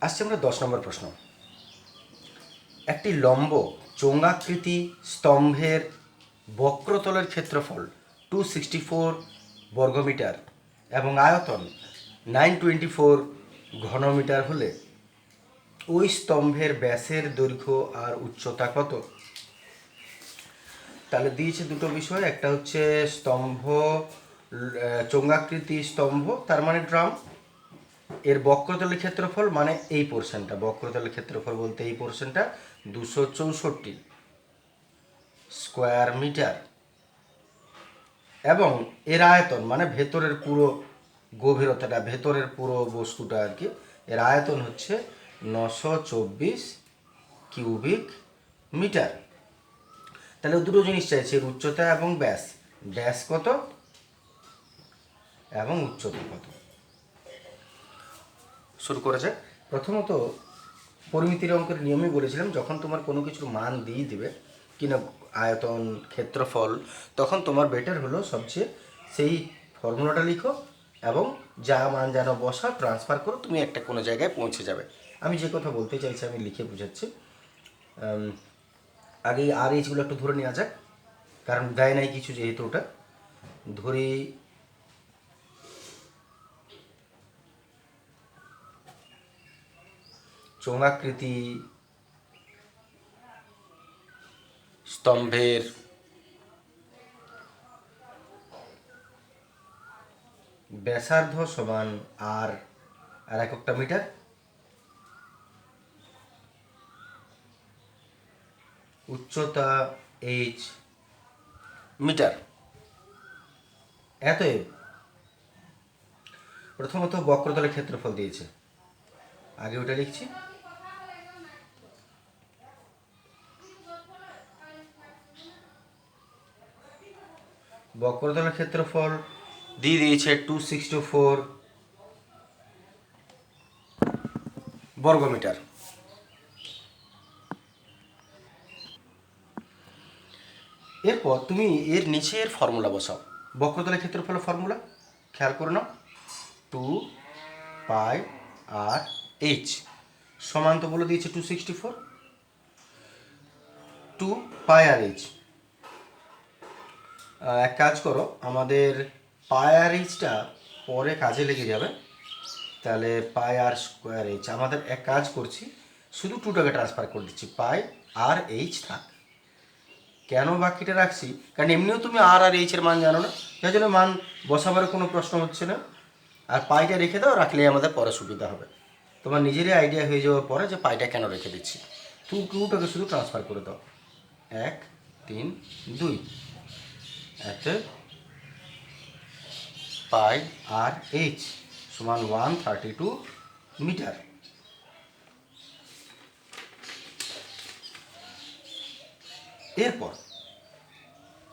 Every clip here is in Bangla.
আসছে আমরা 10 নম্বর প্রশ্ন। একটি লম্ব চোঙাকৃতি স্তম্ভের বক্রতলের ক্ষেত্রফল 264 বর্গমিটার এবং আয়তন 924 ঘনমিটার হলে ওই স্তম্ভের ব্যাসের দৈর্ঘ্য আর উচ্চতা কত? তাহলে দিয়েছে দুটো বিষয়, একটা হচ্ছে স্তম্ভ, চোঙাকৃতি স্তম্ভ তার মানে ড্রাম, এর বক্রতলের ক্ষেত্রফল মানে এই পোর্শনটা, বক্রতলের ক্ষেত্রফল বলতে এই পোর্শনটা 264 স্কোয়ার মিটার এবং এর আয়তন মানে ভেতরের পুরো গভীরতাটা, ভেতরের পুরো বস্তুটা আর কি, এর আয়তন হচ্ছে 924 কিউবিক মিটার। তাহলে দুটো জিনিস চাইছে, এর উচ্চতা এবং ব্যাস, ব্যাস কত এবং উচ্চতা কত। শুরু করেছে। প্রথমত পরিমিতির অঙ্কের নিয়মই বলেছিলাম, যখন তোমার কোনো কিছুর মান দিয়ে দিবে কিনা আয়তন ক্ষেত্রফল, তখন তোমার বেটার হলো সবচেয়ে সেই ফর্মুলাটা লিখো এবং যা মান যেন বসা ট্রান্সফার করো, তুমি একটা কোনো জায়গায় পৌঁছে যাবে। আমি যে কথা বলতে চাইছি আমি লিখে বুঝাচ্ছি। আগে আর এইচগুলো একটু ধরে নেওয়া যাক, কারণ দেয় নাই কিছু যেহেতু, ওটা ধরি চোঙাকৃতি স্তম্ভের ব্যাসার্ধ সমান আর এককটা মিটার, উচ্চতা এইচ মিটার। এতএব প্রথমত বক্রতলের ক্ষেত্রফল দিয়েছে, আগে ওটা লিখছি। বক্রতলের ক্ষেত্রফল দিয়ে দিয়েছে 264 বর্গমিটার। এরপর তুমি এর নিচের ফর্মুলা বসাও, বক্রতলের ক্ষেত্রফলের ফর্মুলা খেয়াল করে নাও। 2πr/h সমান তো বলে দিয়েছে 264, 2πr/h। এক কাজ করো, আমাদের πr/hটা পরে কাজে লেগে যাবে, তাহলে πr²h আমাদের এক কাজ করছি, শুধু 2টাকে ট্রান্সফার করে দিচ্ছি, πr/h থাক। কেন বাকিটা রাখছি, কারণ এমনিও তুমি আর এইচের মান জানো না, যার জন্য মান বসাবার কোনো প্রশ্ন হচ্ছে না। আর পাইটা রেখে দাও, রাখলেই আমাদের পরে সুবিধা হবে। তোমার নিজেরই আইডিয়া হয়ে যাওয়ার পরে যে পাইটা কেন রেখে দিচ্ছি। 2টাকে শুধু ট্রান্সফার করে দাও, 1 3 2, এতে πr/h সমান 132 মিটার। এরপর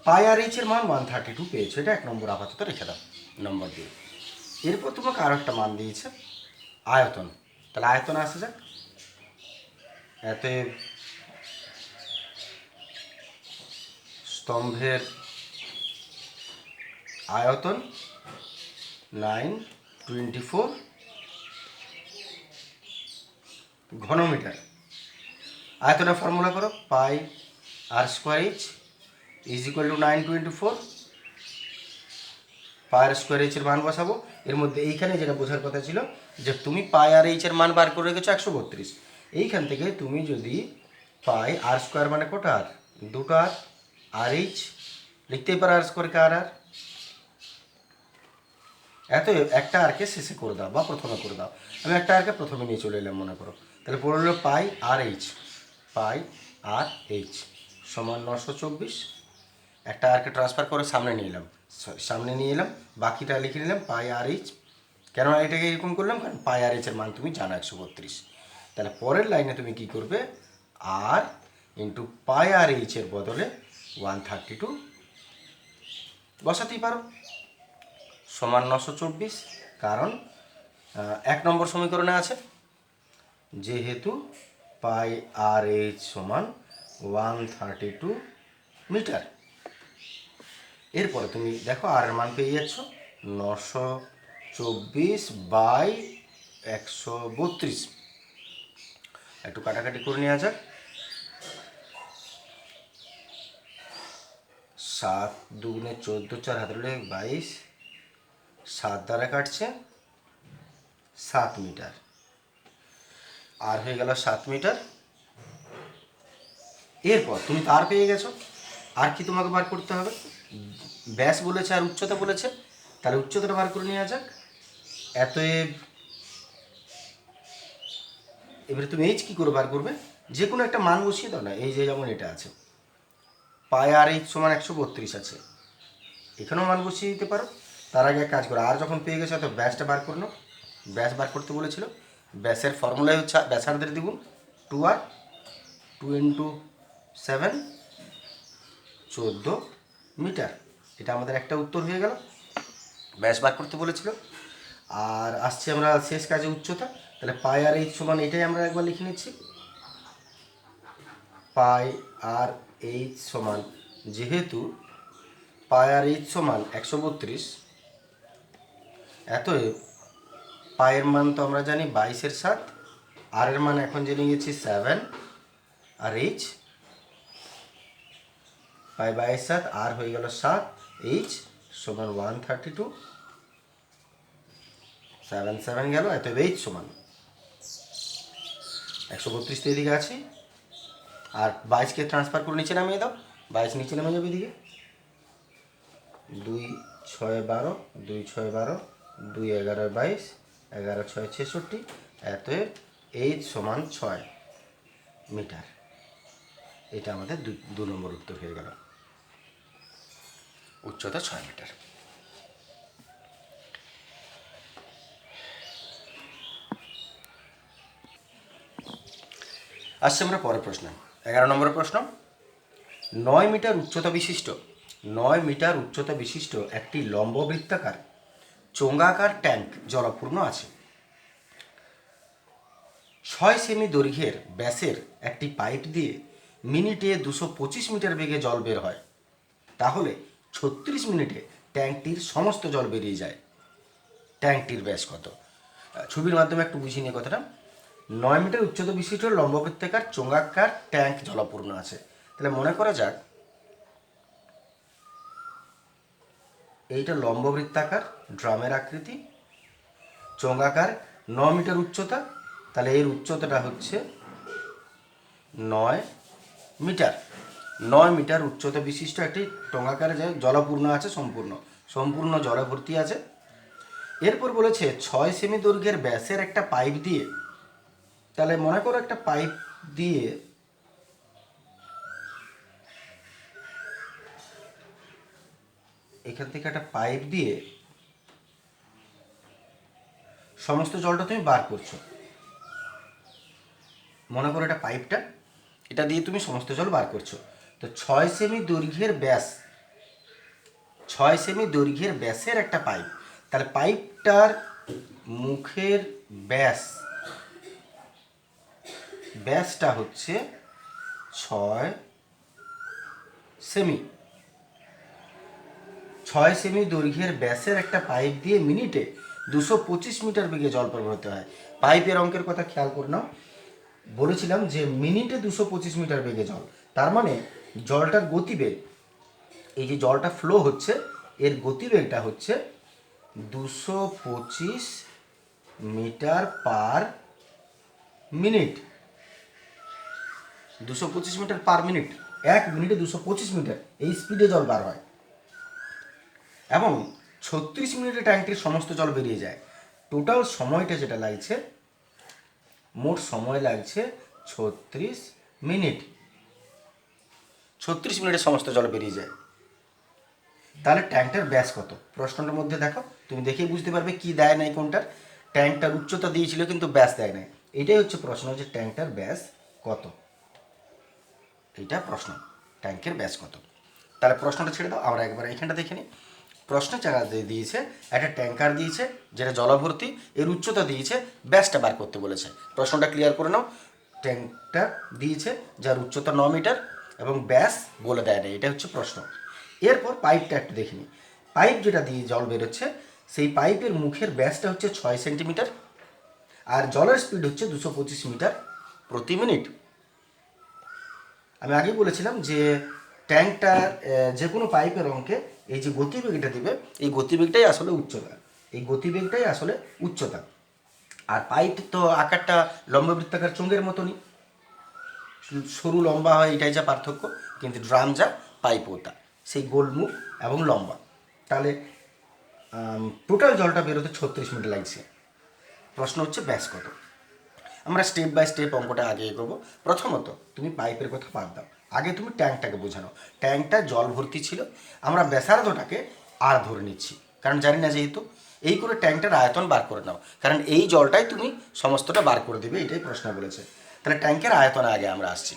πr/h এর মান 132 পেয়েছো, এটা 1 নম্বর আপাতত রেখে দাও নম্বর দিয়ে। এরপর তোমাকে আরও একটা মান দিয়েছে আয়তন, তাহলে আয়তন আসে যাক। এতে স্তম্ভের আয়তন 924 ঘনমিটার। আয়তনের ফর্মুলা করো, πr²h is equal to 924, πr²h এর মান বসাবো। এর মধ্যে এইখানে যেটা বোঝার কথা ছিল যে তুমি πr/h এর মান বার করে রেখেছো 132, এইখান থেকে তুমি যদি πr² মানে কটা আর, দুটো আর, RH লিখতেই পারো r² কে আর, এত একটা আরকে শেষে করে দাও বা প্রথমে করে দাও। আমি একটা আরকে প্রথমে নিয়ে চলে এলাম মনে করো, তাহলে পড়ে হলো πr/h সমান 924। একটা আরকে ট্রান্সফার করে সামনে নিয়ে এলাম, বাকিটা লিখে নিলাম πr/h। কেন এটাকে এরকম করলাম, কারণ πr/h এর মান তুমি জানো 132। তাহলে পরের লাইনে তুমি কি করবে, আর ইন্টু πr/h এর বদলে 132 বসাতেই পারো, সমান 924। কারণ 1 নম্বর সমীকরণে আছে, যেহেতু πr/h সমান 132 মিটার। এরপরে তুমি দেখো আর এর মান পেয়ে যাচ্ছ 924/132। একটু কাটাকাটি করে নেওয়া যাক। 7 দুগুণে 14, 4 হাতে 22, 7 দ্বারা কাটছে 7 মিটার, আর হয়ে গেল 7 মিটার। এরপর তুমি তার পেয়ে গেছো, আর কি তোমাকে বার করতে হবে? ব্যাস বলেছে আর উচ্চতা বলেছে, তাহলে উচ্চতাটা বার করে নেওয়া যাক। এবারে তুমি এইচ কী করে বার করবে? যে কোনো একটা মান বসিয়ে দাও না। এই যে যেমন এটা আছে, পাই আর এইচ সমান 132 আছে, এখানেও মান বসিয়ে দিতে পারো। তার আগে এক কাজ করো, আর যখন পেয়ে গেছো তো ব্যাসটা বার করে নাও। ব্যাস বার করতে বলেছিল, ব্যাসের ফর্মুলাই হচ্ছে ব্যাসার্ধের দ্বিগুণ 2r, 2 × 7 14 মিটার। এটা আমাদের একটা উত্তর হয়ে গেল, ব্যাস বার করতে বলেছিল। আর আসছে আমরা শেষ কাজে উচ্চতা, তাহলে পাই আর এইচ সমান এটাই আমরা একবার লিখে নিচ্ছি। পাই আর এইচ সমান, যেহেতু পাই আর এইচ সমান 132, অতএব পায়ের মান তো আমরা জানি 22/7, আর এর মান এখন জেনে গেছি 7, আর এইচ পাই 22/7, আর হয়ে গেল 7, এইচ সমান 132, 7 7 গেল, অতএব এইচ সমান 132 তো এদিকে আছে, আর 22কে ট্রান্সফার করে নিচে নামিয়ে দাও, 22 নিচে নামে যাবে এদিকে। 2 6 12, 2 6 12, 2 11 22, 11 6 66, অতএব এইচ সমান 6 মিটার। এটা আমাদের 2 নম্বর উত্তর হয়ে গেল, উচ্চতা 6 মিটার। আসছে আমরা পরের প্রশ্ন, 11 নম্বরের প্রশ্ন। 9 মিটার উচ্চতা বিশিষ্ট একটি লম্ববৃত্তাকার চোঙাকার ট্যাঙ্ক জলপূর্ণ আছে। 6 সেমি দৈর্ঘ্যের ব্যাসের একটি পাইপ দিয়ে মিনিটে 225 মিটার বেগে জল বের হয়, তাহলে 36 মিনিটে ট্যাঙ্কটির সমস্ত জল বেরিয়ে যায়। ট্যাঙ্কটির ব্যাস কত? ছবির মাধ্যমে একটু বুঝিয়ে নিয়ে কথাটা। 9 মিটার উচ্চতা বিশিষ্ট লম্ববৃত্তাকার চোঙাকার ট্যাঙ্ক জলপূর্ণ আছে। তাহলে মনে করা যাক এইটা লম্ববৃত্তাকার ড্রামের আকৃতি, চোঙাকার, 9 মিটার উচ্চতা, তাহলে এর উচ্চতাটা হচ্ছে 9 মিটার। 9 মিটার উচ্চতা বিশিষ্ট একটি চোঙাকার যে জলপূর্ণ আছে, সম্পূর্ণ জলে ভর্তি আছে। এরপর বলেছে 6 সেমি দৈর্ঘ্যের ব্যাসের একটা পাইপ দিয়ে, তাহলে মনে করো একটা পাইপ দিয়ে এখান থেকে একটা পাইপ দিয়ে সমস্ত জলটা তুমি বার করছো। মনে করো এটা পাইপটা, এটা দিয়ে তুমি সমস্ত জল বার করছো। তো 6 সেমি দৈর্ঘ্যের ব্যাসের একটা পাইপ, তাহলে পাইপটার মুখের ব্যাসটা হচ্ছে 6 সেমি। 6 সেমি দৈর্ঘ্যের ব্যাসের একটা পাইপ দিয়ে মিনিটে 225 মিটার বেগে জল প্রবাহিত হয়। পাইপের অঙ্কের কথা খেয়াল করে নাও, বলেছিলাম যে মিনিটে 225 মিটার বেগে জল, তার মানে জলটার গতিবেগ, এই যে জলটা ফ্লো হচ্ছে এর গতিবেগটা হচ্ছে 225 metre per minute. 225 metre per minute, 1 মিনিটে 225 মিটার এই স্পিডে জল বার হয়, এবং 36 মিনিটে ট্যাঙ্কটির সমস্ত জল বেরিয়ে যায়। টোটাল সময়টা যেটা লাগছে, মোট সময় লাগছে 36 মিনিট। 36 মিনিটে সমস্ত জল বেরিয়ে যায়। তাহলে ট্যাঙ্কটার ব্যাস কত? প্রশ্নটার মধ্যে দেখো, তুমি দেখেই বুঝতে পারবে কি দেয় নাই কোনটার। ট্যাঙ্কটার উচ্চতা দিয়েছিল কিন্তু ব্যাস দেয় নাই। এটাই হচ্ছে প্রশ্ন, যে ট্যাঙ্কটার ব্যাস কত, এইটা প্রশ্ন, ট্যাঙ্কের ব্যাস কত। তাহলে প্রশ্নটা ছেড়ে দাও, আমরা একবার এইখানটা দেখে নিই। প্রশ্নের জায়গা দিয়েছে একটা ট্যাঙ্কার দিয়েছে যেটা জলভর্তি, এর উচ্চতা দিয়েছে, ব্যাসটা বার করতে বলেছে। প্রশ্নটা ক্লিয়ার করে নাও। ট্যাঙ্কটা দিয়েছে যার উচ্চতা 9 মিটার এবং ব্যাস বলে দেয় না, এটা হচ্ছে প্রশ্ন। এরপর পাইপটা একটু দেখে নিই। পাইপ যেটা দিয়ে জল বেরোচ্ছে সেই পাইপের মুখের ব্যাসটা হচ্ছে 6 সেন্টিমিটার, আর জলের স্পিড হচ্ছে 225 মিটার প্রতি মিনিট। আমি আগেই বলেছিলাম যে ট্যাঙ্কটার যে কোনো পাইপের অঙ্কে এই যে গতিবেগটা দিবে, এই গতিবেগটাই আসলে উচ্চতা, এই গতিবেগটাই আসলে উচ্চতা। আর পাইপ তো আকারটা লম্ববৃত্তাকার চোঙের মতনই, সরু লম্বা হয়, এটাই যা পার্থক্য। কিন্তু ড্রাম যা, পাইপও তা, সেই গোলমুখ এবং লম্বা। তাহলে টোটাল জলটা বেরোতে 36 মিনিট লাগছে। প্রশ্ন হচ্ছে ব্যাস কত। আমরা স্টেপ বাই স্টেপ অঙ্কটা আগে এগোবো। প্রথমত তুমি পাইপের কথা বাদ দাও, আগে তুমি ট্যাঙ্কটাকে বোঝানো। ট্যাঙ্কটা জল ভর্তি ছিল, আমরা ব্যাসার্ধটাকে আর ধরে নিচ্ছি, কারণ জানি না যেহেতু। এই করে ট্যাঙ্কটার আয়তন বার করে নাও, কারণ এই জলটাই তুমি সমস্তটা বার করে দেবে, এটাই প্রশ্ন বলেছে। তাহলে ট্যাঙ্কের আয়তনে আগে আমরা আসছি।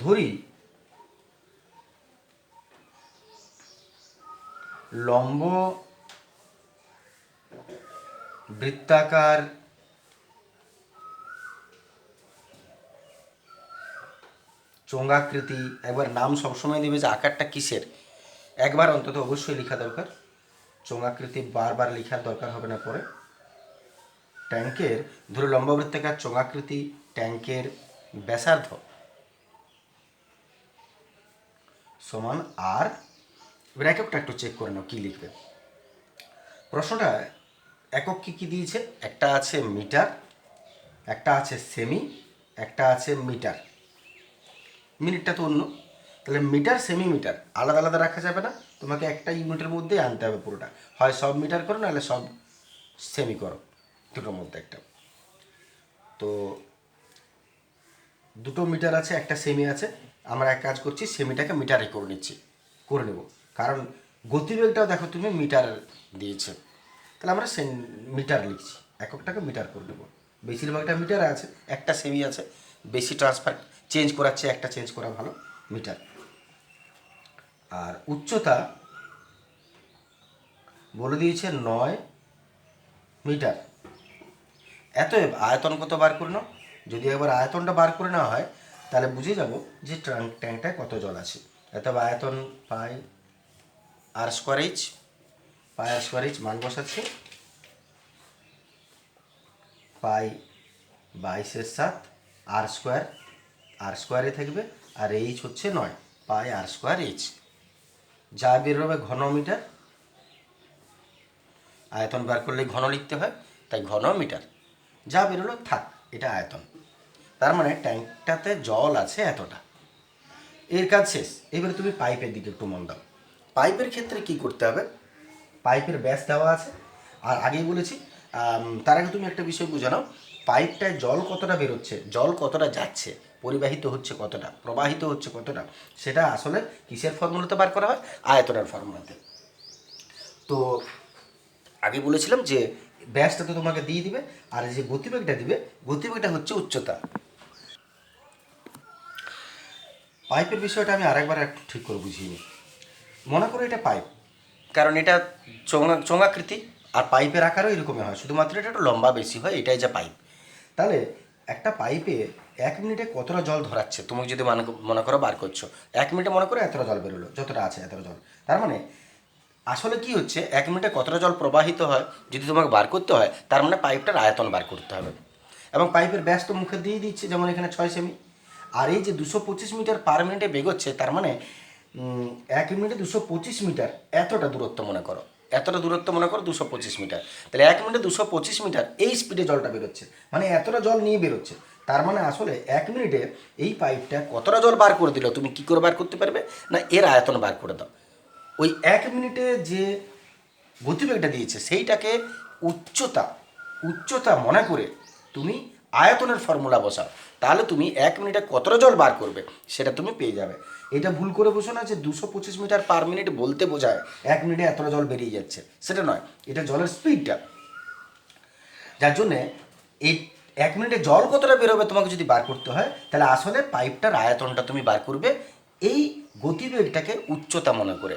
ধরি লম্ব বৃত্তাকার চোঙাকৃতি, একবার নাম সবসময় দেবে যে আকারটা কিসের, একবার অন্তত অবশ্যই লেখা দরকার। চোঙাকৃতি বারবার লেখার দরকার হবে না পরে। ট্যাঙ্কের ধরে লম্ববৃত্তাকার চোঙাকৃতি ট্যাঙ্কের ব্যাসার্ধ সমান আর, এবার এককটা একটু চেক করে নাও কী লিখবে। প্রশ্নটা একক কী কী দিয়েছে, একটা আছে মিটার, একটা আছে সেমি, একটা আছে মিটার। মিনিটটা তো অন্য, তাহলে মিটার সেমি মিটার আলাদা আলাদা রাখা যাবে না, তোমাকে একটা ইউনিটের মধ্যেই আনতে হবে পুরোটা। হয় সব মিটার করো, নাহলে সব সেমি করো, দুটোর মধ্যে একটা। তো দুটো মিটার আছে, একটা সেমি আছে, আমরা এক কাজ করছি, সেমিটাকে মিটারে করে নেব, কারণ গতিবেগটাও দেখো তুমি মিটার দিয়েছে, তাহলে আমরা মিটার লিখছি, এককটাকে মিটার করে নেব। বেশিরভাগটা মিটার আছে, একটা সেমি আছে, বেশি ট্রান্সফার চেঞ্জ করাচ্ছে, একটা চেঞ্জ করা ভালো, মিটার। আর উচ্চতা বলে দিয়েছে 9 মিটার। এত আয়তন কত বার করে নাও, যদি একবার আয়তনটা বার করে নেওয়া হয় তাহলে বুঝে যাব যে ট্যাঙ্কটায় কত জল আছে। এত আয়তন পাই আর স্কোয়ার এইচ, পাই আর স্কোয়ার এইচ মান বসাচ্ছে, পাই 22/7 আর স্কোয়ার, আর স্কোয়ারে থাকবে, আর এইচ হচ্ছে 9, পাই আর স্কোয়ার এইচ। যা বেরোবে ঘন মিটার, আয়তন বার করলে ঘন লিখতে হয়, তাই ঘন মিটার। যা বেরোলো থাক, এটা আয়তন। তার মানে ট্যাঙ্কটাতে জল আছে এতটা, এর কাজ শেষ। এবারে তুমি পাইপের দিকে একটু মন দাও। পাইপের ক্ষেত্রে কি করতে হবে, পাইপের ব্যাস দেওয়া আছে, আর আগেই বলেছি। তার আগে তুমি একটা বিষয় বুঝে নাও, পাইপটায় জল কতটা বেরোচ্ছে, জল কতটা যাচ্ছে, পরিবাহিত হচ্ছে কতটা, প্রবাহিত হচ্ছে কতটা, সেটা আসলে কিসের ফর্মুলাতে বার করা হয়, আয়তনের ফর্মুলাতে। তো আগে বলেছিলাম যে ব্যাসটা তো তোমাকে দিয়ে দিবে, আর যে গতিবেগটা দিবে, গতিবেগটা হচ্ছে উচ্চতা। পাইপের বিষয়টা আমি আরেকবার একটু ঠিক করে বুঝিয়ে নিই। মনে করো এটা পাইপ, কারণ এটা চোঙাকৃতি, আর পাইপের আকারও এরকমই হয়, শুধুমাত্র এটা একটু লম্বা বেশি হয়, এটাই যা পাইপ। তাহলে একটা পাইপে 1 মিনিটে কতটা জল ধরাচ্ছে, তুমি যদি মনে করো বার করছো, 1 মিনিটে মনে করো এতটা জল বেরোলো, যতটা আছে এতটা জল। তার মানে আসলে কি হচ্ছে, 1 মিনিটে কতটা জল প্রবাহিত হয় যদি তোমাকে বার করতে হয়, তার মানে পাইপটার আয়তন বার করতে হবে। এবং পাইপের ব্যাস তো মুখে দিয়ে দিচ্ছে, যেমন এখানে 6 সেমি। আর এই যে 225 মিটার পার মিনিটে বেগোচ্ছে, তার মানে 1 মিনিটে 225 মিটার, এতটা দূরত্ব মনে করো, এতটা দূরত্ব মনে করো 225 মিটার। তাহলে 1 মিনিটে 225 মিটার এই স্পিডে জলটা বেরোচ্ছে, মানে এতটা জল নিয়ে বেরোচ্ছে। তার মানে আসলে 1 মিনিটে এই পাইপটা কতটা জল বার করে দিল, তুমি কী করে বার করতে পারবে না, এর আয়তন বার করে দাও। ওই 1 মিনিটে যে গতিবেগটা দিয়েছে সেইটাকে উচ্চতা, উচ্চতা মনে করে তুমি আয়তনের ফর্মুলা বসাও, তাহলে তুমি 1 মিনিটে কতটা জল বার করবে সেটা তুমি পেয়ে যাবে। এটা ভুল করে বসো না যে 225 মিটার পার মিনিট বলতে বোঝায় 1 মিনিটে এতটা জল বেরিয়ে যাচ্ছে, সেটা নয়, এটা জলের স্পিডটা। যার জন্যে এই 1 মিনিটে জল কতটা বেরোবে তোমাকে যদি বার করতে হয়, তাহলে আসলে পাইপটার আয়তনটা তুমি বার করবে এই গতিবেগটাকে উচ্চতা মনে করে,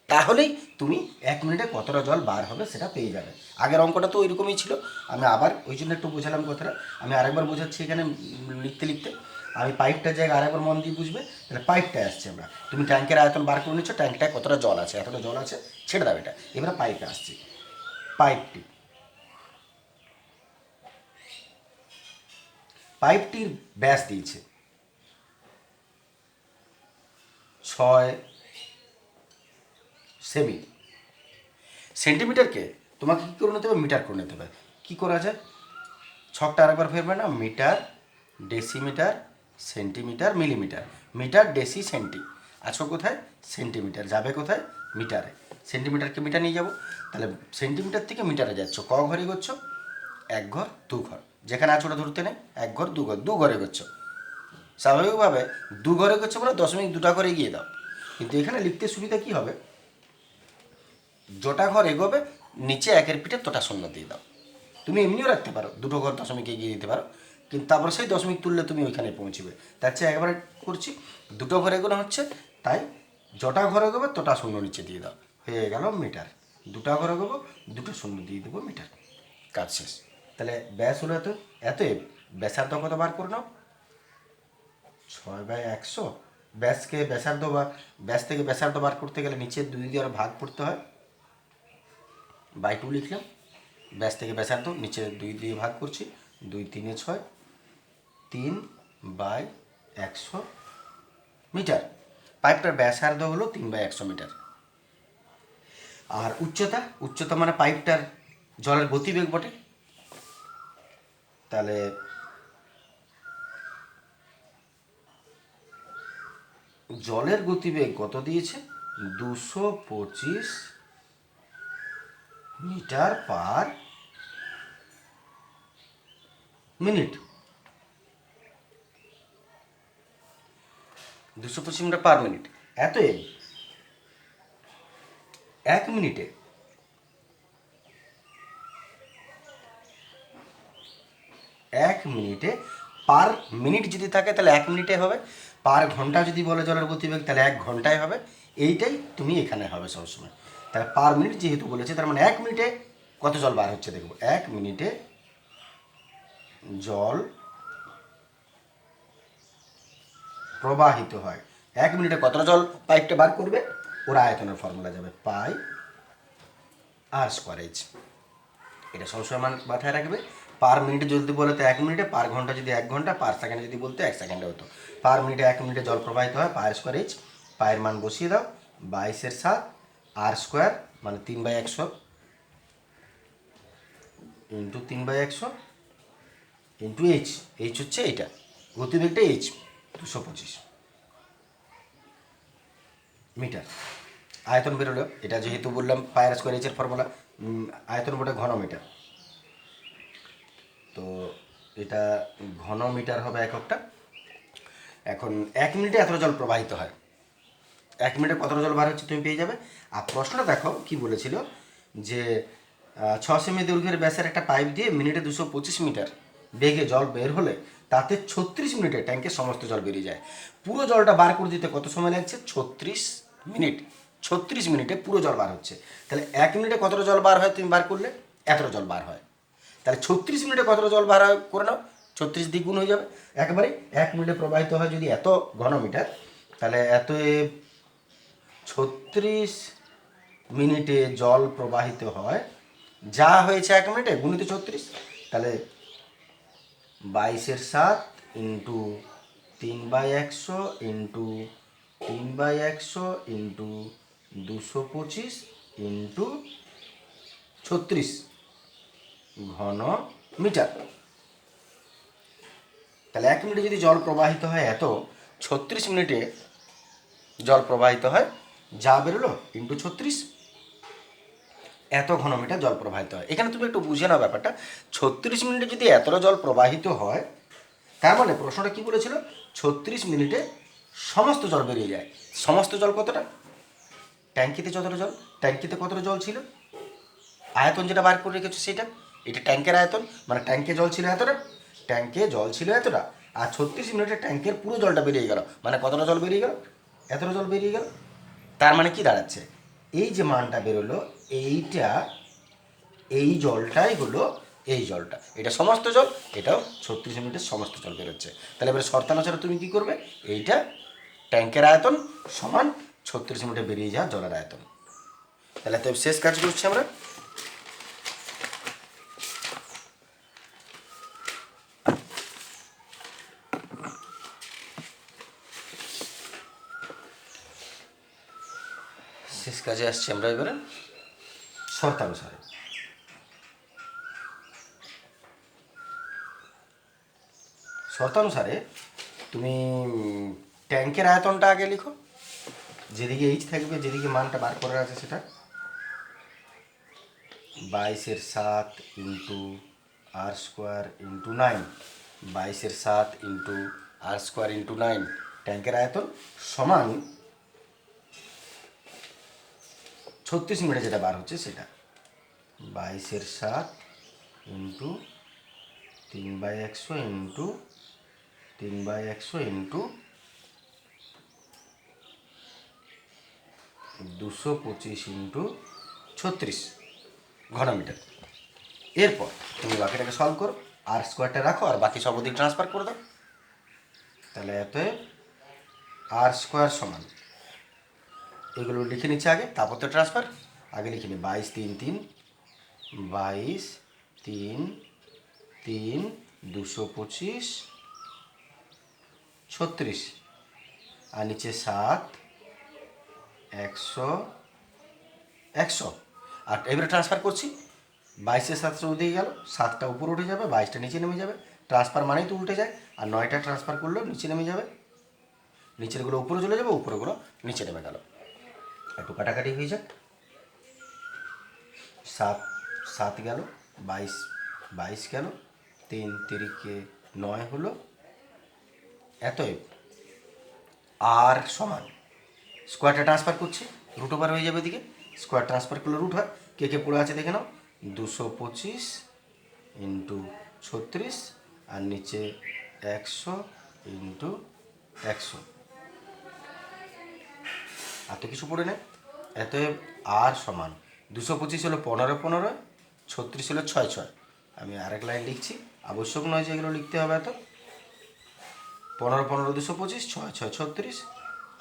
তাহলেই তুমি 1 মিনিটে কতটা জল বার হবে সেটা পেয়ে যাবে। আগের অঙ্কটা তো ওইরকমই ছিল, আমি আবার ওই জন্য একটু বোঝালাম কথাটা, আমি আরেকবার বোঝাচ্ছি এখানে লিখতে লিখতে। আমি পাইপটার জায়গায় আরেকবার মন দিয়ে বুঝবে, তাহলে পাইপটায় আসছে আমরা, তুমি ট্যাঙ্কের আয়তন বার করে নিচ্ছ, ট্যাঙ্কটায় কতটা জল আছে, এতটা জল আছে, ছেড়ে দাও এটা। এবারে পাইপে আসছি, পাইপটি পাইপটির ব্যাস দিয়েছে 6 সেমি। সেন্টিমিটারকে তোমাকে কী করে নিতে হবে, মিটার করে নিতে হবে। কী করা যায়, ছকটা আরেকবার ফেরবে না, metre, decimetre, centimetre, millimetre, metre, deci, centi. আছো কোথায়, সেন্টিমিটার, যাবে কোথায়, মিটারে। সেন্টিমিটারকে মিটার নিয়ে যাব, তাহলে সেন্টিমিটার থেকে মিটারে যাচ্ছ, ক ঘরে এগোচ্ছ, 1 ঘর 2 ঘর, যেখানে আছো ওটা ধরতে নেই, 1 ঘর 2 ঘর, 2 ঘরে এগোচ্ছ। স্বাভাবিকভাবে 2 ঘরে এগোচ্ছ মানে 0.2টা করে এগিয়ে দাও। কিন্তু এখানে লিখতে সুবিধা কী হবে, জোটা ঘর এগোবে নিচে 1-এর পিঠে তোটা শূন্য দিয়ে দাও। তুমি এমনিও রাখতে পারো, 2টো ঘর দশমিক এগিয়ে দিতে পারো, কিন্তু তারপর সেই দশমিক তুললে তুমি ওইখানে পৌঁছবে। তার চেয়ে একবারে করছি, 2টো ঘর এগোনো হচ্ছে, তাই জটা ঘর এগোবে তোটা শূন্য নিচে দিয়ে দাও, হয়ে গেল মিটার। 2টা ঘর এগোবো, 2টো শূন্য দিয়ে দেবো, মিটার, কাজ শেষ। তাহলে ব্যাস হলো এত, এতএব ব্যাসার্ধ কত বার করে নাও, 6/100। ব্যাসকে ব্যাসার্ধ বা ব্যাস থেকে ব্যাসার্ধ বার করতে গেলে নিচের 2 দিয়ে আরও ভাগ করতে হয়, বাই 2 লিখলাম। ব্যাস থেকে ব্যাসার্ধ নিচে 2 দিয়ে ভাগ করছি, 2 3 6, 3/100 মিটার। পাইপটার ব্যাসার্ধ হলো 3/100 মিটার। আর উচ্চতা, উচ্চতা মানে পাইপটার জলের গতিবেগ বটে। তাহলে জলের গতিবেগ কত দিয়েছে, 225 metre per minute. 225 metre per minute. এতএব 1 মিনিটে 1 মিনিটে পার মিনিট যদি থাকে তাহলে 1 মিনিটে হবে, পার ঘন্টা যদি বলে জলের গতিবেগ তাহলে 1 ঘন্টায় হবে। এইটাই তুমি এখানে হবে সবসময়। তাহলে পার মিনিট যেহেতু বলেছে, তার মানে 1 মিনিটে কত জল বার হচ্ছে দেখব। 1 মিনিটে জল প্রবাহিত হয়, 1 মিনিটে কতটা জল পাইপটা বার করবে, ওর আয়তনের ফর্মুলা যাবে পাই আর স্কোয়ার এইচ। এটা সবসময় মাথায় রাখবে। পার মিনিটে যদি বলে তো 1 মিনিটে, পার ঘন্টা যদি 1 ঘন্টা, পার সেকেন্ডে যদি বলতে 1 সেকেন্ডে হতো। পার মিনিটে 1 মিনিটে জল প্রবাহিত হয়, পায়ের স্কোয়ার এইচ, পায়ের মান বসিয়ে দাও, 22/7 আর স্কোয়ার মানে 3/100 ইন্টু 3/100 ইন্টু এইচ। এইচ হচ্ছে এইটা, গতিবেগটা এইচ 225 মিটার। আয়তন বেরোলো, এটা যেহেতু বললাম পায়ের স্কোয়ার এইচের ফর্মুলা, আয়তন বটে ঘন মিটার, তো এটা ঘন মিটার হবে এককটা। এখন 1 মিনিটে এতটা জল প্রবাহিত হয়, 1 মিনিটে কতটা জল বার হচ্ছে তুমি পেয়ে যাবে। আর প্রশ্নটা দেখো কি বলেছিল, যে 6 সেমি দৈর্ঘ্যের ব্যাসের একটা পাইপ দিয়ে মিনিটে 225 মিটার বেগে জল বের হলে তাতে 36 মিনিটে ট্যাঙ্কের সমস্ত জল বেরিয়ে যায়। পুরো জলটা বার করে দিতে কত সময় লাগছে, 36 মিনিট। 36 মিনিটে পুরো জল বার হচ্ছে। তাহলে 1 মিনিটে কতটা জল বার হয় তুমি বার করলে, এতটা জল বার হয়। তাহলে 36 মিনিটে কতটা জল বার হয় করে নাও, 36 দ্বিগুণ হয়ে যাবে একবারে। 1 মিনিটে প্রবাহিত হয় যদি এত ঘন মিটার, তাহলে এত 36 মিনিটে জল প্রবাহিত হয় যা হয়েছে 1 মিনিটে গুণিত 36, তাহলে 22/7 ইন্টু 3/100 ইন্টু 3/100 ইন্টু 225 ইন্টু 36 ঘন মিটার। তাহলে 1 মিনিটে যদি জল প্রবাহিত হয় এত, 36 মিনিটে জল প্রবাহিত হয় যা বেরোলো ইন্টু 36, এত ঘনমিটার জল প্রবাহিত হয়। এখানে তুমি একটু বুঝে নাও ব্যাপারটা, 36 মিনিটে যদি এতটা জল প্রবাহিত হয়, তার মানে প্রশ্নটা কী বলেছিল, 36 মিনিটে সমস্ত জল বেরিয়ে যায়। সমস্ত জল কতটা, ট্যাঙ্কিতে যতটা জল, ট্যাঙ্কিতে কতটা জল ছিল, আয়তন যেটা বার করে রেখেছো সেটা, এটা ট্যাঙ্কের আয়তন, মানে ট্যাঙ্কে জল ছিল এতটা, ট্যাঙ্কে জল ছিল এতটা, আর 36 মিনিটে ট্যাঙ্কের পুরো জলটা বেরিয়ে গেল, মানে কতটা জল বেরিয়ে গেল, এতটা জল বেরিয়ে গেল। তার মানে কি দাঁড়াচ্ছে, এই যে মানটা বেরোলো এইটা, এই জলটাই হলো এই জলটা, এটা সমস্ত জল, এটাও 36 মিনিটের সমস্ত জল বেরোচ্ছে। তাহলে এবারে শর্তানুসারে তুমি কী করবে, এইটা ট্যাঙ্কের আয়তন সমান 36 মিনিটে বেরিয়ে যাওয়া জলের আয়তন। তাহলে তো শেষ কাজ করছি আমরা, শেষ কাজে আসছি আমরা এবারে শর্তানুসারে। শর্তানুসারে তুমি ট্যাঙ্কের আয়তনটা আগে লিখো, যেদিকে এইচ থাকবে, যেদিকে মানটা বার করা আছে সেটা। 22/7 ইন্টু আর স্কোয়ার ইন্টু 9, 22/7 ইন্টু আর স্কোয়ার ইন্টু 9 ট্যাঙ্কের আয়তন সমান 36 মিনিটে যেটা বার হচ্ছে সেটা 22/7 ইন্টু 3/100 ইন্টু 3/100 ইন্টু 225 ইন্টু 36 ঘনমিটার। এরপর তুমি বাকিটাকে সলভ করো, আর স্কোয়ারটা রাখো আর বাকি সব ওদিকে ট্রান্সফার করে দাও। তাহলে অতএব আর স্কোয়ার সমান, এগুলো লিখে নিচ্ছে আগে, তারপর তো ট্রান্সফার। আগে লিখে নি 22 3 3 22 3 3 225 36 আর নিচে 7 100 100। আর এবারে ট্রান্সফার করছি, 22-এর 7টা উঠে গেল, 7টা উপরে উঠে যাবে, 22টা নিচে নেমে যাবে। ট্রান্সফার মানেই তো উল্টে যায়, আর 9টা ট্রান্সফার করলেও নিচে নেমে যাবে। নিচেরগুলো উপরে চলে যাবে, উপরেগুলো নিচে নেমে গেল। একটু কাটাকাটি হয়ে যাক। 7 7 গেল, 22 22 গেল, 3 3কে 9 হলো। এতএব আর সমান, স্কোয়ারটা ট্রান্সফার করছে, রুট ওভার হয়ে যাবে এদিকে। স্কোয়ার ট্রান্সফার করলে রুট হয়। কে কে পড়ে আছে দেখে নাও, 225 ইন্টু 36 আর নিচে 100 ইন্টু 100। আর তো কিছু পড়ে নেই। এতএব আর সমান 225 হলো 15 15, 36 হলো 6 6। আমি আরেক লাইন লিখছি, আবশ্যক নয় যে এগুলো লিখতে হবে। এত 15 15 225, 6 6 36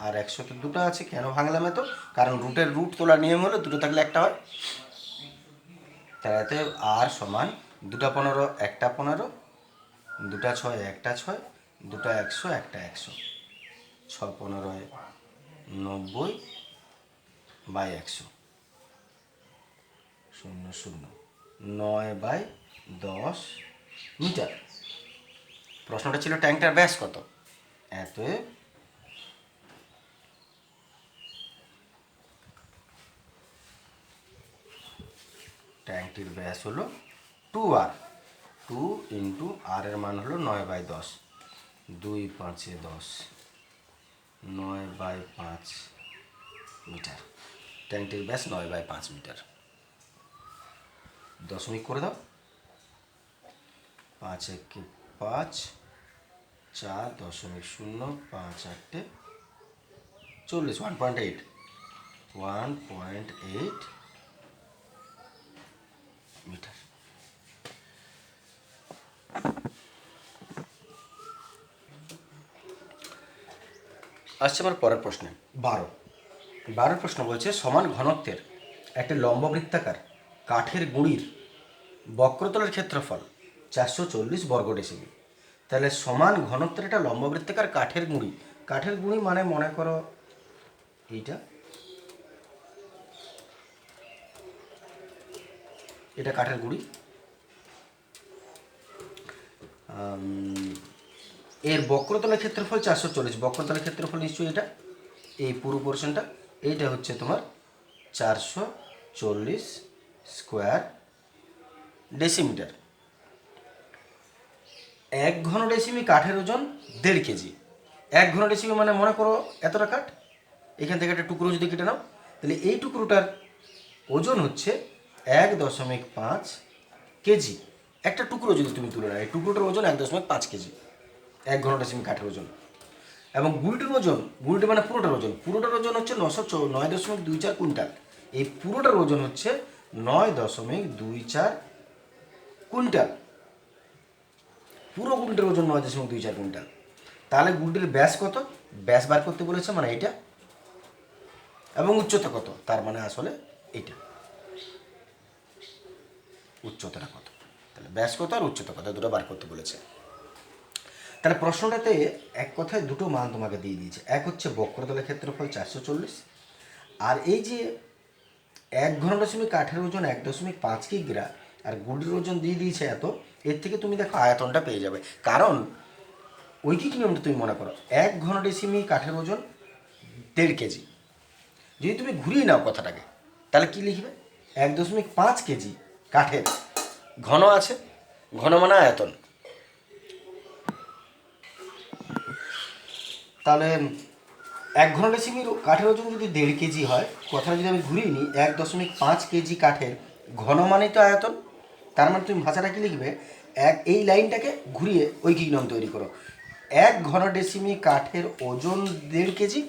আর 100 তো দুটো আছে। কেন ভাঙলাম এত? কারণ রুটের রুট তোলার নিয়ম হলো দুটো থাকলে একটা হয়। তাহলে এতে আর সমান 2টা 15 1টা 15, 2টা 6 1টা 6, 2টা 100 1টা 100, 6 15 90/100 0 0 9/10 মিটার। প্রশ্নটা ছিল ট্যাঙ্কটার ব্যাস কত। এতএব ট্যাঙ্কটির ব্যাস হলো 2r। 2 ইন্টু আর এর মান হলো 9/10, 2 5 10, 9/5 মিটার। ট্যাঙ্কটির ব্যাস 9/5 মিটার। দশমিক করে দাও, 5 1 5, 4.0, 5 8 40, 1.8 মিটার। আসছে আমার পরের প্রশ্নে 12 প্রশ্ন বলছে, সমান ঘনত্বের একটা লম্ব বৃত্তাকার কাঠের গুঁড়ির বক্রতলের ক্ষেত্রফল 440 বর্গ ডেসিমিল। তাহলে সমান ঘনত্বের একটা লম্ব বৃত্তাকার কাঠের গুঁড়ি। কাঠের গুঁড়ি মানে মনে করো এইটা, এটা কাঠের গুঁড়ি। এর বক্রতলের ক্ষেত্রফল 440। বক্রতলের ক্ষেত্রফল নিশ্চয়ই এটা, এই পুরো পোর্শনটা, এইটা হচ্ছে তোমার 440 স্কোয়ার ডেসিমিটার। 1 ঘন ডেসিমি কাঠের ওজন 1.5 কেজি। 1 ঘন ডেসিমি মানে মনে করো এতটা কাঠ, এখান থেকে একটা টুকরো যদি কেটে নাও, তাহলে এই টুকরোটার ওজন হচ্ছে 1.5 কেজি। একটা টুকরো যদি তুমি তুলে নাও, এই টুকরোটার ওজন 1.5 কেজি, 1 ঘন ডেসিমি কাঠের ওজন। এবং গুঁড়িটির ওজন, গুঁড়িটি মানে পুরোটার ওজন, পুরোটার ওজন হচ্ছে 9.24 কুইন্টাল। এই পুরোটার ওজন হচ্ছে 9.24 কুইন্টাল। পুরো গুঁড়িটির ওজন 9.24 কুইন্টাল। তাহলে গুঁড়িটির ব্যাস কত? ব্যাস বার করতে বলেছে, মানে এইটা। এবং উচ্চতা কত? তার মানে আসলে এইটা। উচ্চতাটা কত? তাহলে ব্যাস কত আর উচ্চতা কত, দুটো বার করতে বলেছে। তাহলে প্রশ্নটাতে এক কথায় দুটো মান তোমাকে দিয়ে দিয়েছে। এক হচ্ছে বক্রতলের ক্ষেত্রফল 440, আর এই যে 1 ঘন কাঠের ওজন 1.5 কিগ্রা আর গুড়ের ওজন দিয়ে দিয়েছে এত, এর থেকে তুমি দেখো আয়তনটা পেয়ে যাবে। কারণ ঐকিক নিয়মটা তুমি মনে করো, 1 ঘন কাঠের ওজন 1.5 কেজি। যদি তুমি ঘুরিয়ে নাও কথাটাকে, তাহলে কি লিখবে? 1.5 কেজি কাঠের ঘন আছে, ঘন মানে আয়তন। তাহলে 1 ঘন কাঠের ওজন যদি 1.5 কেজি হয়, কথাটা যদি আমি ঘুরিয়ে নিই, 1.5 কেজি কাঠের ঘন মানেই তো আয়তন। তার মানে তুমি ভাষাটা কি লিখবে? এই লাইনটাকে ঘুরিয়ে ঐকিক নিয়ম তৈরি করো। 1 ঘন কাঠের ওজন 1.5 কেজি,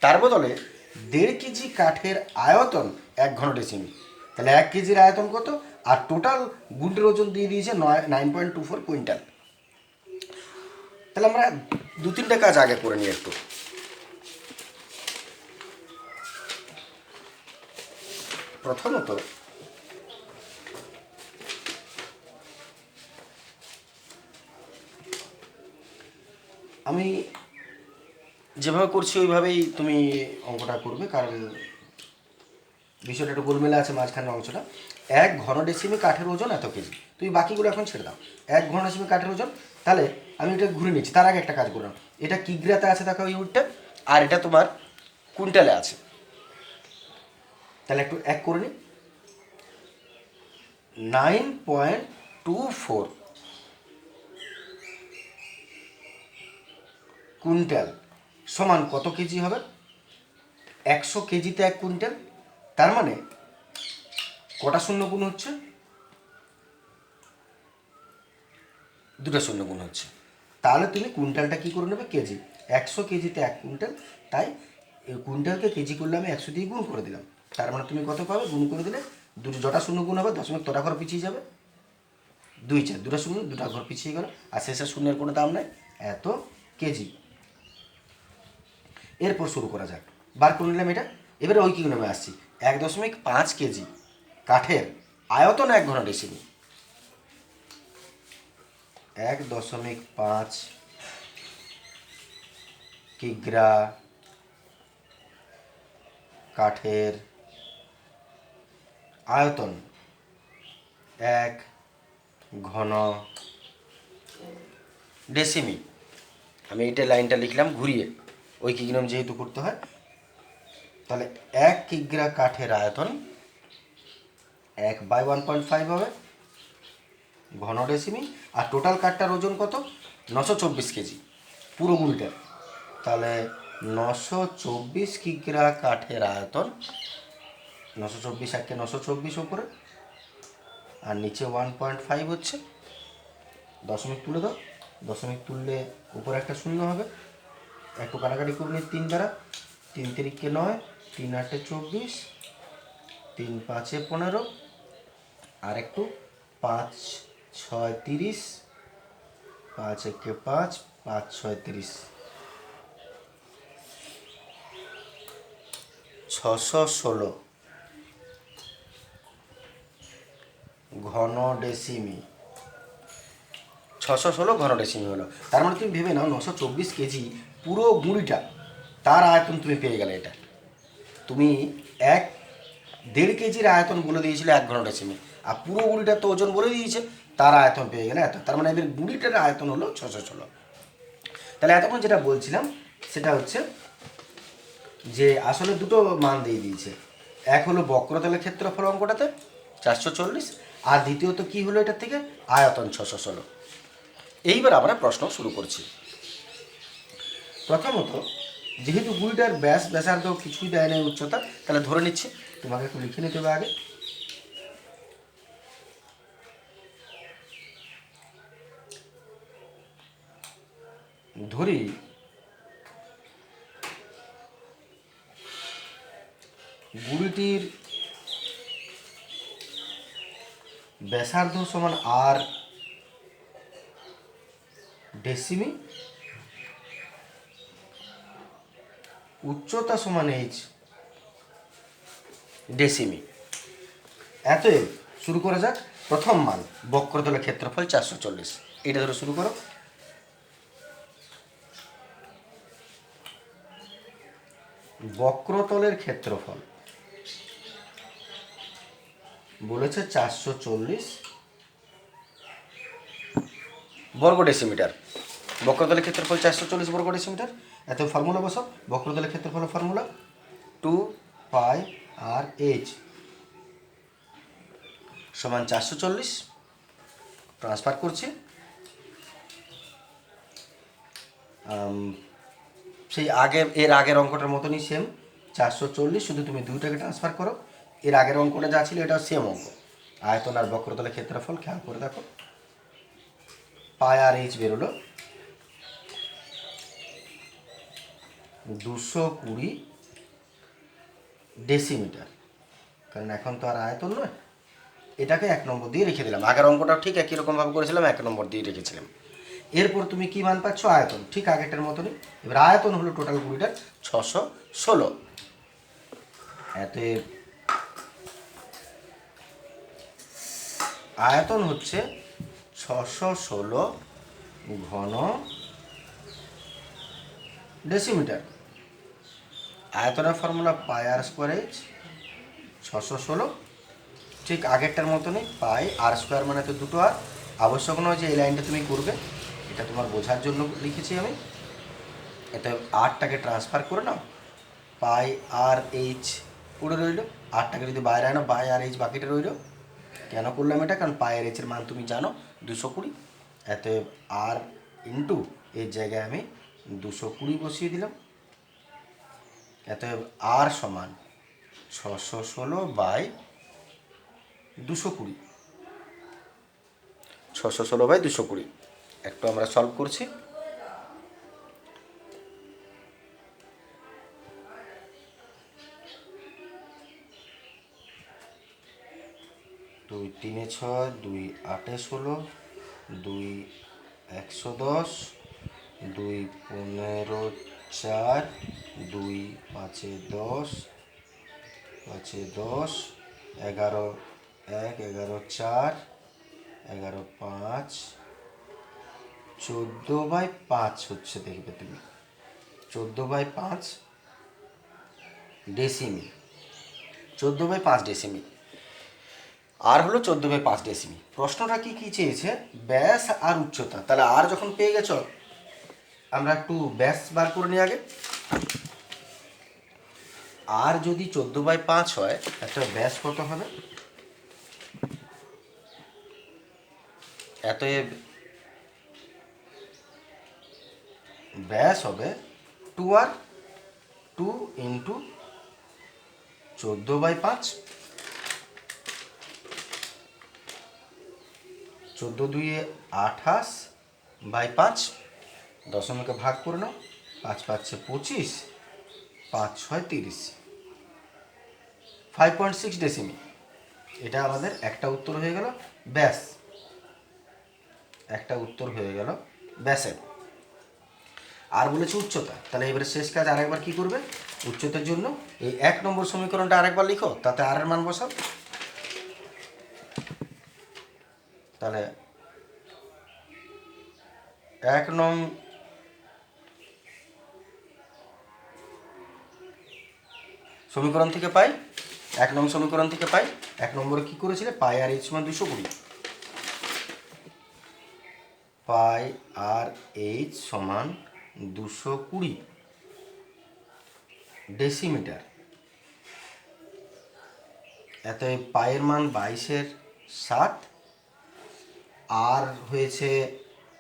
তার বদলে 1.5 কেজি কাঠের আয়তন 1 ঘন। তাহলে 1 কেজির আয়তন কত? আর টোটাল গুড়ের ওজন দিয়ে দিয়েছে 9.24 কুইন্টাল। তাহলে আমরা 2-3টা কাজ আগে করে নিই একটু। প্রথমত আমি যেভাবে করছি ওইভাবেই তুমি অঙ্কটা করবে, কারণ বিষয়টা একটু গোলমেলে আছে মাঝখানের অংশটা। 1 ঘন কাঠের ওজন এত কেজি, তুমি বাকিগুলো এখন ছেড়ে দাও। 1 ঘন কাঠের ওজন, তাহলে আমি এটা ঘুরে নিচ্ছি। তার আগে একটা কাজ করলাম, এটা কিগ্রাতে আছে দেখো ইউনিটটা, আর এটা তোমার কুইন্টালে আছে। তাহলে একটু এক করে নিই। 9.24 কুইন্টাল সমান কত কেজি হবে? 100 কেজিতে 1 কুইন্টাল। তার মানে কটা শূন্য গুণ হচ্ছে? 2টা শূন্য গুণ হচ্ছে। তাহলে তুমি কুইন্টালটা কী করে নেবে? কেজি। 100 কেজিতে 1 কুইন্টাল, তাই কুইন্টালকে কেজি করলে আমি 100 দিয়ে গুণ করে দিলাম। তার মানে তুমি কত পাবে? গুণ করে দিলে যটা শূন্য গুণ হবে দশমিক তোটা ঘর পিছিয়ে যাবে, 2-4, 2টা শূন্য 2টা ঘর পিছিয়ে গেল, আর শেষের শূন্যের কোনো দাম নাই, এত কেজি। এরপর শুরু করা যাক, বার করে নিলাম এটা। এবারে ঐকিক নিয়মে আসছি। 1.5 কেজি কাঠের আয়তন 1 ঘন। 1.5 কিগ্রা কাঠের আয়তন 1 ঘন। আমি এটা লাইনটা লিখলাম ঘুরিয়ে, ঐকিক নিয়ম যেহেতু করতে হয়। তাহলে 1 কিগ্রা কাঠের আয়তন 1/1.5 হবে ঘন ডেসিমি। আর টোটাল কাঠটার ওজন কত? 924 কেজি পুরো গুড়িটার। তাহলে 924 কিগ্রা কাঠের আয়তন, 924 একে 924 উপরে, আর নিচে 1.5 হচ্ছে। দশমিক তুলে দাও, দশমিক তুললে উপরে একটা শূন্য হবে। একটু কাটাকাটি করে নিই 3 দ্বারা, 3 তিরিকে 9, 3 8 24, 3 5 15, আর একটু 5 6 30, 5 1 5, 5 6 30, 616 ঘন ডেসিমি। 616 ঘন ডেসিমি হলো। তার মানে তুমি ভেবে নাও 924 কেজি পুরো গুঁড়িটা, তার আয়তন তুমি পেয়ে গেলে। এটা তুমি 1.5 কেজির আয়তন বলে দিয়েছিলে 1 ঘন ডেসিমি, আর পুরো গুঁড়িটার তো ওজন বলে দিয়েছে, তার আয়তন পেয়ে গেলে এত। তার মানে এদের গুঁড়িটার আয়তন হলো 616। তাহলে এতক্ষণ যেটা বলছিলাম সেটা হচ্ছে যে আসলে দুটো মান দিয়ে দিয়েছে। এক হলো বক্রতলের ক্ষেত্রফল অঙ্কটাতে 440, আর দ্বিতীয়ত কি হলো এটার থেকে? আয়তন 616। এইবার আমরা প্রশ্ন শুরু করছি। প্রথমত, যেহেতু গুড়িটার ব্যাসার্ধ কিছুই দেয় নাই উচ্চতা, তাহলে ধরে নিচ্ছি, তোমাকে একটু লিখে নিতে হবে আগে। ধরি গুড়িটির ব্যাসার্ধ সমান আর ডেসিমি, উচ্চতা সমান এইচ ডেসিমি। এতএব শুরু করা যাক। প্রথম মান বক্রতলের ক্ষেত্রফল 440, এটা ধরে শুরু করো। বক্রতলের ক্ষেত্রফল বলেছে 440 বর্গ ডেসিমিটার। বক্রতলের ক্ষেত্রফল 440 বর্গ ডেসিমিটার। এত ফর্মুলা বসাও। বক্রতলের ক্ষেত্রফল ফর্মুলা 2πr/h সমান 440, ট্রান্সফার করছি। সেই এর আগের অঙ্কটার মতনই সেম 440, শুধু তুমি 2টাকে ট্রান্সফার করো। এর আগের অঙ্কটা যা ছিল এটা সেম অঙ্ক। আয়তন আর বক্রতলের ক্ষেত্রফল খেয়াল করে দেখো। πr/h বেরোলো 220 ডেসিমিটার, কারণ এখন তো আর আয়তন নয়। এটাকে 1 নম্বর দিয়ে রেখে দিলাম। আগের অঙ্কটাও ঠিক একই রকমভাবে করেছিলাম, 1 নম্বর দিয়ে রেখেছিলাম। এরপর তুমি কি মান পাচ্ছ? আয়তন, ঠিক আগেরটার মতনই। এবার আয়তন হলো টোটাল কুড়িটার 616। এতে আয়তন হচ্ছে 616 ঘন ডেসিমিটার। আয়তনের ফর্মুলা πr²h 616, ঠিক আগেরটার মতনই। πr² মানে তো দুটো আর, আবশ্যক নয় যে এই লাইনটা তুমি করবে, এটা তোমার বোঝার জন্য লিখেছি আমি। এটা আরটাকে ট্রান্সফার করে নাও, πr/h পড়ে রইল। আরটাকে যদি বাইরে আনো, πr/h বাকিটা রইল। কেন করলাম এটা? কারণ πr/h এর মান তুমি জানো 220। এত আর ইন্টু এর জায়গায় আমি 220 বসিয়ে দিলাম। এত আর সমান 616/220। 616/220 একটু আমরা সলভ করছি। 2 3 6, 2 8 16, 2 110, 2 15 4, 2 5 10, 5 10, 11 1, 11 4, 11 5, 14/5 হচ্ছে, দেখবে তুমি 14/5 ডেসিমি। 14/5 ডেসিমি আর হলো 14/5 ডেসিমি। প্রশ্নটা কি কি চেয়েছে? ব্যাস আর উচ্চতা। তাহলে আর যখন পেয়ে গেছ, আমরা একটু ব্যাস বার করে নিই আগে। আর যদি 14/5 হয়, একটা ব্যাস কত হবে? এত ব্যাস হবে 2r, 2 ইন্টু 14/5, 14 2 28/5, দশমিকে ভাগ করে নাও। 5 5 25, 5 6 30, 5.6 ডেসিমি। এটা আমাদের একটা উত্তর হয়ে গেল ব্যাস। একটা উত্তর হয়ে গেল ব্যাসের। আর বলেছে উচ্চতা। তাহলে এবারে শেষ কাজ আরেকবার কি করবে? উচ্চতার জন্য এই 1 নম্বর সমীকরণটা আরেকবার লিখো, তাতে আর এর মান বসাও। তাহলে 1 নং সমীকরণ থেকে পাই, 1 নং সমীকরণ থেকে পাই, 1 নম্বরে কি করেছিলে? πr/h সমান 220। πr/h সমান 220 ডেসিমিটার। এত পায়ের মান 22/7, আর হয়েছে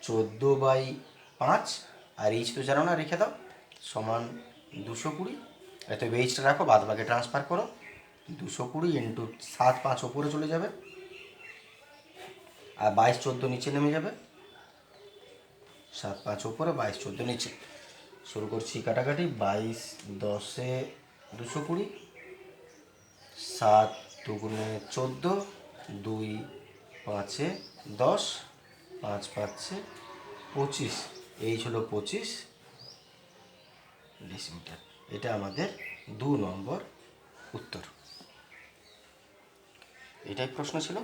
14/5, আর এইচ তো জানো না, রেখে দাও, সমান 220। এত এইচটা রাখো, বাদ বাকি ট্রান্সফার করো। 220 ইন্টু 7 5 ওপরে চলে যাবে, আর 22 14 নিচে নেমে যাবে। 7 5 ওপরে, 22 14 নিচে। শুরু করছি কাটাকাটি। 22 10 220, 7 2 14, 2 5 10, 5 5 25, এইচ হলো 25 ডেসিমিটার। এটা আমাদের 2 নম্বর উত্তর। এটাই প্রশ্ন ছিল।